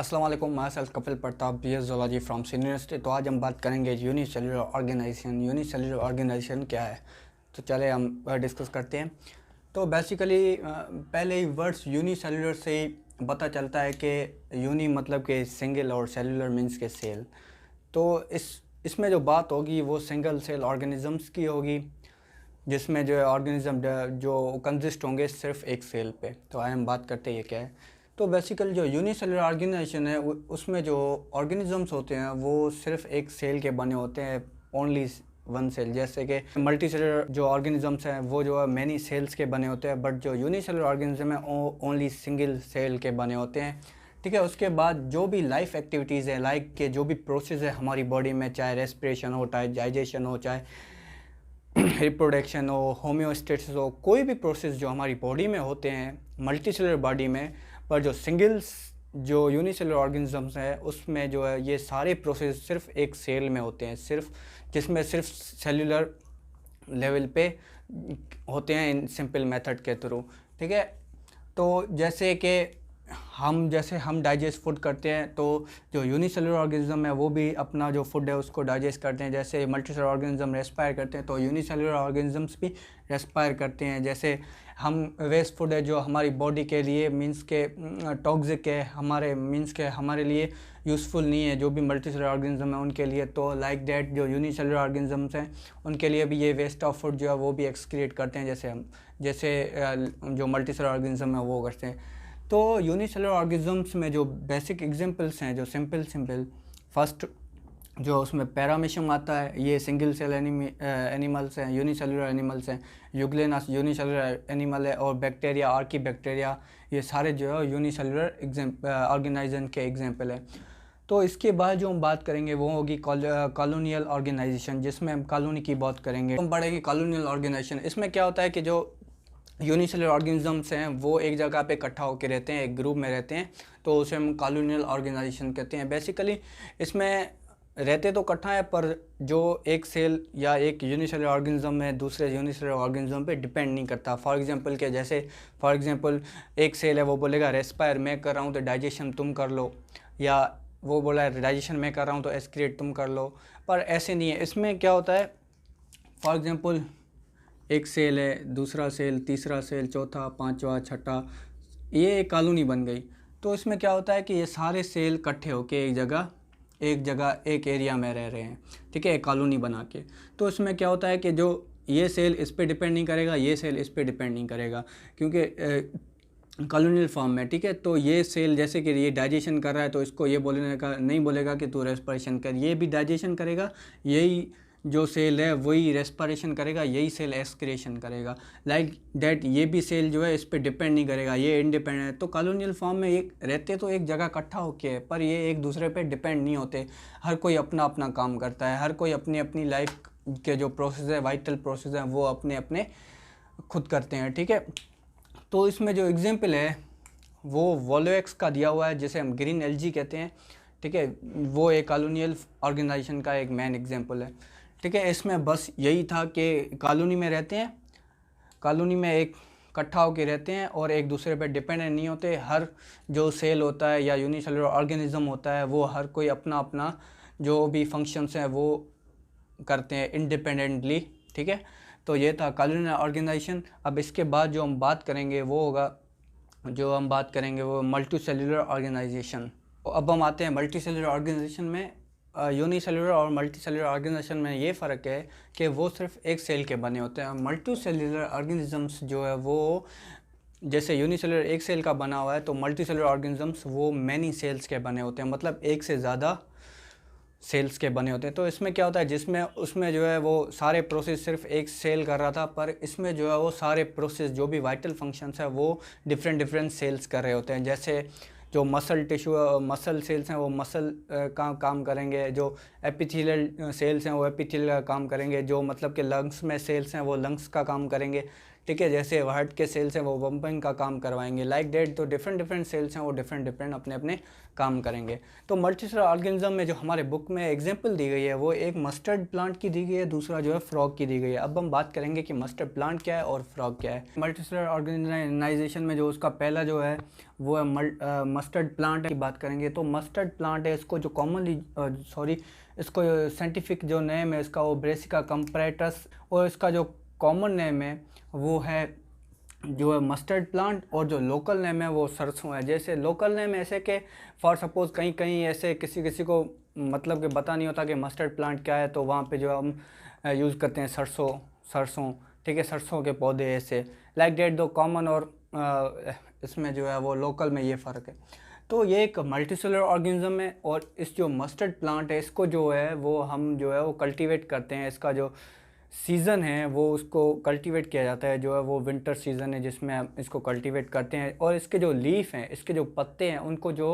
अस्सलाम वालेकुम, मैं self Kapil Pratap BS zoology from university. तो आज हम बात करेंगे यूनिसेलुलर ऑर्गेनाइजेशन। यूनिसेलुलर ऑर्गेनाइजेशन क्या है, तो चले हम डिस्कस करते हैं। तो बेसिकली पहले ही वर्ड्स यूनिसेलुलर से ही पता चलता है कि यूनी मतलब कि सिंगल और सेलुलर मीन्स के सेल। तो इसमें जो बात होगी वो सिंगल सेल ऑर्गेनिजम्स की होगी, जिसमें जो है ऑर्गेनिज्म जो कंसिस्ट होंगे सिर्फ एक सेल पे। तो आइए हम बात करते हैं ये क्या है। तो बेसिकली जो यूनिसेलुलर ऑर्गेनाइजेशन है उसमें जो ऑर्गेनिजम्स होते हैं वो सिर्फ एक सेल के बने होते हैं, ओनली वन सेल। जैसे कि मल्टी सेलुलर जो ऑर्गेनिजम्स हैं वो जो है मैनी सेल्स के बने होते हैं, बट जो यूनिसेलुलर ऑर्गेनिज्म है ओनली सिंगल सेल के बने होते हैं। ठीक है, उसके बाद जो भी लाइफ एक्टिविटीज़ है, लाइक के जो भी प्रोसेस है हमारी बॉडी में, चाहे रेस्पिरेशन हो, चाहे डाइजेशन हो, चाहे रिप्रोडक्शन हो, होम्योस्टेसिस हो, कोई भी प्रोसेस जो हमारी बॉडी में होते हैं मल्टी सेलुलर बॉडी में, पर जो सिंगल्स जो यूनिसेलुलर ऑर्गेनिजम्स हैं उसमें जो है ये सारे प्रोसेस सिर्फ एक सेल में होते हैं, सिर्फ जिसमें सिर्फ सेलुलर लेवल पे होते हैं इन सिंपल मेथड के थ्रू। ठीक है, तो जैसे कि हम डाइजेस्ट फूड करते हैं, तो जो यूनिसेलुलर ऑर्गेनिज्म है वो भी अपना जो फूड है उसको डाइजेस्ट करते हैं। जैसे मल्टीसेलुलर ऑर्गेनिज्म रेस्पायर करते हैं, तो यूनिसेलुलर ऑर्गेनिजम्स भी रेस्पायर करते हैं। जैसे हम वेस्ट फूड है जो हमारी बॉडी के लिए मींस के टॉक्सिक है, हमारे मींस के हमारे लिए यूज़फुल नहीं है, जो भी मल्टीसेलुलर ऑर्गेनिज्म है उनके लिए। तो लाइक दैट जो यूनिसेलुलर ऑर्गेनिजम्स हैं उनके लिए भी ये वेस्ट ऑफ फूड जो है वो भी एक्सक्रीट करते हैं, जैसे जो मल्टीसेलुलर ऑर्गेनिज्म है वो करते हैं। तो यूनिसेलुलर ऑर्गेनिजम्स में जो बेसिक एग्जांपल्स हैं, जो सिंपल फर्स्ट जो उसमें पैरामीशियम आता है, ये सिंगल सेल एनिमल्स हैं, यूनिसेलुलर एनिमल्स हैं। यूग्लेनास यूनिसेलुलर एनिमल है, और बैक्टीरिया, आर्की बैक्टीरिया, ये सारे जो है यूनिसेलुलर ऑर्गेनाइजेशन के एग्जांपल है। तो इसके बाद जो हम बात करेंगे वो होगी कॉलोनियल ऑर्गेनाइजेशन, जिसमें हम कॉलोनी की बात करेंगे। हम पढ़ेंगे कॉलोनियल ऑर्गेनाइजेशन। इसमें क्या होता है कि जो यूनिसेलुलर ऑर्गेनिजम्स हैं वो एक जगह पे इकट्ठा होकर रहते हैं, एक ग्रुप में रहते हैं, तो उसे हम कॉलोनियल ऑर्गेनाइजेशन कहते हैं। बेसिकली इसमें रहते तो इकट्ठा है, पर जो एक सेल या एक यूनिसेलुलर ऑर्गेनिज्म है दूसरे यूनिसेलुलर ऑर्गेनिज्म पे डिपेंड नहीं करता। फॉर एग्जांपल एक सेल है वो बोलेगा रेस्पायर मैं कर रहा हूँ तो डाइजेशन तुम कर लो, या वो बोला है डाइजेशन मैं कर रहा हूँ तो एक्सक्रीट तुम कर लो। पर ऐसे नहीं है। इसमें क्या होता है, फॉर एग्जांपल एक सेल है, दूसरा सेल, तीसरा सेल, चौथा, पांचवा, छठा, ये एक कॉलोनी बन गई। तो इसमें क्या होता है कि ये सारे सेल इकट्ठे होके एक एरिया में रह रहे हैं। ठीक है, एक कॉलोनी बना के। तो इसमें क्या होता है कि जो ये सेल इस पे डिपेंड नहीं करेगा, ये सेल इस पे डिपेंड नहीं करेगा, क्योंकि कॉलोनियल फॉर्म में। ठीक है, तो ये सेल जैसे कि ये डाइजेशन कर रहा है तो इसको ये बोलने का नहीं बोलेगा कि तू रेस्पिरेशन कर, ये भी डाइजेशन करेगा, यही जो सेल है वही रेस्पिरेशन करेगा, यही सेल एक्सक्रीशन करेगा। लाइक दैट ये भी सेल जो है इस पर डिपेंड नहीं करेगा, ये इंडिपेंडेंट है। तो कॉलोनियल फॉर्म में एक रहते तो एक जगह इकट्ठा होके है, पर ये एक दूसरे पे डिपेंड नहीं होते। हर कोई अपना अपना काम करता है, हर कोई अपनी अपनी लाइफ के जो प्रोसेस है, वाइटल प्रोसेस हैं, वो अपने अपने खुद करते हैं। ठीक है, तो इसमें जो एग्जाम्पल है वो वोलोएक्स का दिया हुआ है, जिसे हम ग्रीन एल्गी कहते हैं। ठीक है, वो एक कॉलोनियल ऑर्गेनाइजेशन का एक मेन एग्जाम्पल है। ठीक है, इसमें बस यही था कि कॉलोनी में रहते हैं, कॉलोनी में एक इकट्ठा होकर रहते हैं और एक दूसरे पर डिपेंडेंट नहीं होते। हर जो सेल होता है या यूनिसेलुलर ऑर्गेनिज्म होता है वो हर कोई अपना अपना जो भी फंक्शंस हैं वो करते हैं इंडिपेंडेंटली। ठीक है, तो ये था कॉलोनियल ऑर्गेनाइजेशन। अब इसके बाद जो हम बात करेंगे वो मल्टी सेलुलर ऑर्गेनाइजेशन। तो अब हम आते हैं मल्टी सेलुलर ऑर्गेनाइजेशन में। यूनिसेलुलर और मल्टी सेलुलर ऑर्गेनाइजेशन में ये फ़र्क है कि वो सिर्फ एक सेल के बने होते हैं। मल्टी सेलुलर ऑर्गेनिजम्स जो है वो जैसे यूनिसेलुलर एक सेल का बना हुआ है, तो मल्टी सेलुलर ऑर्गेनिजम्स वो मैनी सेल्स के बने होते हैं, मतलब एक से ज़्यादा सेल्स के बने होते हैं। तो इसमें क्या होता है, जिसमें उसमें जो है वो सारे प्रोसेस सिर्फ एक सेल कर रहा था, पर इसमें जो है वो सारे प्रोसेस जो भी वाइटल फंक्शंस है वो डिफरेंट सेल्स कर रहे होते हैं। जैसे जो मसल सेल्स हैं वो मसल का काम करेंगे, जो एपिथेलियल सेल्स हैं वो एपिथेलियल का काम करेंगे, जो मतलब कि लंग्स में सेल्स हैं वो लंग्स का काम करेंगे। ठीक है। जैसे हार्ट के सेल्स हैं वो पंपिंग का काम करवाएंगे, लाइक डेट। तो डिफरेंट सेल्स हैं वो डिफरेंट अपने अपने काम करेंगे। तो मल्टीसेलुलर ऑर्गेनिज्म में जो हमारे बुक में एग्जांपल दी गई है वो एक मस्टर्ड प्लांट की दी गई है, दूसरा जो है फ्रॉग की दी गई है। अब हम बात करेंगे कि मस्टर्ड प्लांट क्या है और फ्रॉग क्या है। मल्टीसेलुलर ऑर्गेनाइजेशन में जो उसका पहला जो है वो है मस्टर्ड प्लांट की बात करेंगे। तो मस्टर्ड प्लांट है, इसको जो कॉमनली इसको साइंटिफिक जो नेम है इसका वो ब्रेसिका कंपरेटस, और इसका जो कॉमन नेम है वो है जो है मस्टर्ड प्लांट, और जो लोकल नेम है वो सरसों है। जैसे लोकल नेम ऐसे कि फॉर सपोज़ कहीं कहीं ऐसे किसी को मतलब कि पता नहीं होता कि मस्टर्ड प्लांट क्या है, तो वहाँ पे जो हम यूज़ करते हैं सरसों, ठीक है, सरसों के पौधे ऐसे, लाइक डेट। दो कॉमन और इसमें जो है वो लोकल में ये फ़र्क है। तो ये एक मल्टीसेलुलर ऑर्गेनिज्म है, और इस जो मस्टर्ड प्लांट है इसको जो है वो हम जो है वो कल्टीवेट करते हैं। इसका जो सीज़न है वो उसको कल्टीवेट किया जाता है, जो है वो विंटर सीज़न है जिसमें हम इसको कल्टीवेट करते हैं। और इसके जो लीफ हैं, इसके जो पत्ते हैं, उनको जो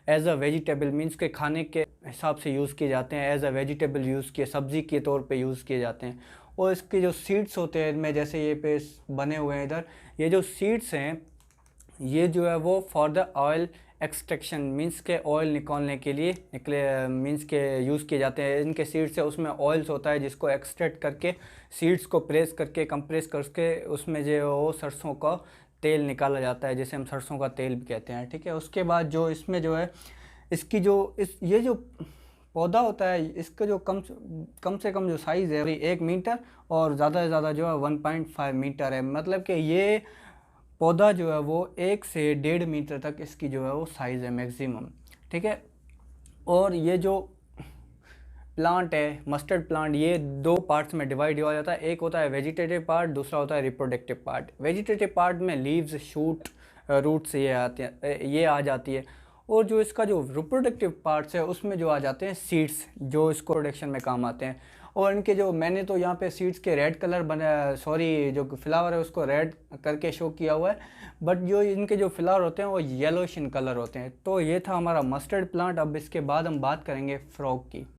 एज अ वेजिटेबल मीन्स के खाने के हिसाब से यूज़ किए जाते हैं, एज अ वेजिटेबल यूज़ किए, सब्ज़ी के तौर पे यूज़ किए जाते हैं। और इसके जो सीड्स होते हैं इनमें, जैसे ये पे बने हुए हैं इधर, ये जो सीड्स हैं ये जो है वो for the oil extraction means के ऑयल निकालने के लिए मीन्स के यूज़ किए जाते हैं। इनके सीड्स से उसमें ऑयल्स होता है जिसको एक्सट्रैक्ट करके सीड्स को प्रेस करके कंप्रेस करके उसमें जो वो सरसों का तेल निकाला जाता है, जिसे हम सरसों का तेल भी कहते हैं, ठीक है। उसके बाद जो इसमें जो है इसकी जो ये जो पौधा होता है इसका जो कम से कम जो साइज़ है 1 मीटर, और ज़्यादा से ज़्यादा जो है 1.5 मीटर है। मतलब कि ये पौधा जो है वो 1 से 1.5 मीटर तक इसकी जो है वो साइज़ है मैक्सिमम, ठीक है। और ये जो प्लांट है मस्टर्ड प्लांट, ये 2 पार्ट्स में डिवाइड हुआ जाता है। एक होता है वेजिटेटिव पार्ट, दूसरा होता है रिप्रोडक्टिव पार्ट। वेजिटेटिव पार्ट में लीव्स, शूट, रूट्स ये आ जाती है। और जो इसका जो रिप्रोडक्टिव पार्ट्स है उसमें जो आ जाते हैं सीड्स, जो इसको प्रोडक्शन में काम आते हैं। और इनके जो मैंने तो यहाँ पे सीड्स के रेड कलर जो फ्लावर है उसको रेड करके शो किया हुआ है, बट जो इनके जो फ्लावर होते हैं वो येलोइश इन कलर होते हैं। तो ये था हमारा मस्टर्ड प्लांट। अब इसके बाद हम बात करेंगे फ्रॉग की।